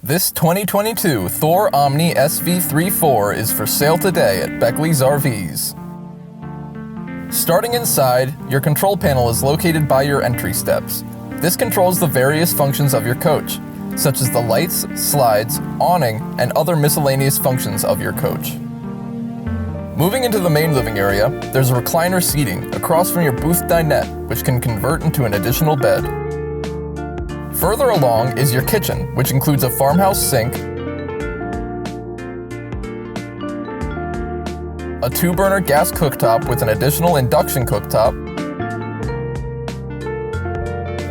This 2022 Thor Omni SV34 is for sale today at Beckley's RVs. Starting inside, your control panel is located by your entry steps. This controls the various functions of your coach, such as the lights, slides, awning, and other miscellaneous functions of your coach. Moving into the main living area, there's a recliner seating across from your booth dinette, which can convert into an additional bed. Further along is your kitchen, which includes a farmhouse sink, a 2-burner gas cooktop with an additional induction cooktop,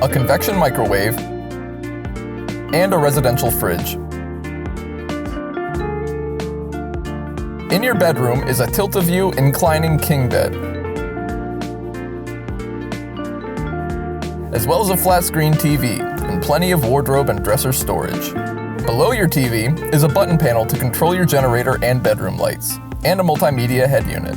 a convection microwave, and a residential fridge. In your bedroom is a tilt-a-view inclining king bed, as well as a flat-screen TV and plenty of wardrobe and dresser storage. Below your TV is a button panel to control your generator and bedroom lights, and a multimedia head unit.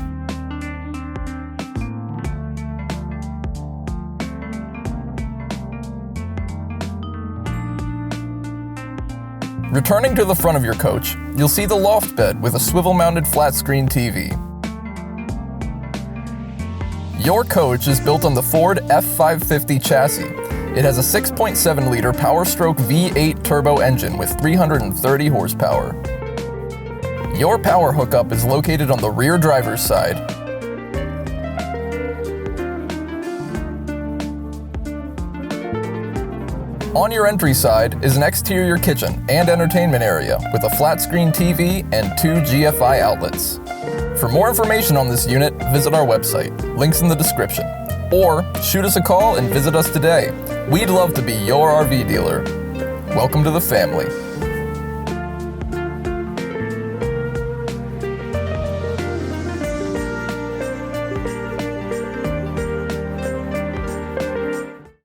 Returning to the front of your coach, you'll see the loft bed with a swivel-mounted flat-screen TV. Your coach is built on the Ford F550 chassis. It has a 6.7-liter Power-Stroke V8 turbo engine with 330 horsepower. Your power hookup is located on the rear driver's side. On your entry side is an exterior kitchen and entertainment area with a flat-screen TV and 2 GFI outlets. For more information on this unit, visit our website, links in the description, or shoot us a call and visit us today. We'd love to be your RV dealer. Welcome to the family.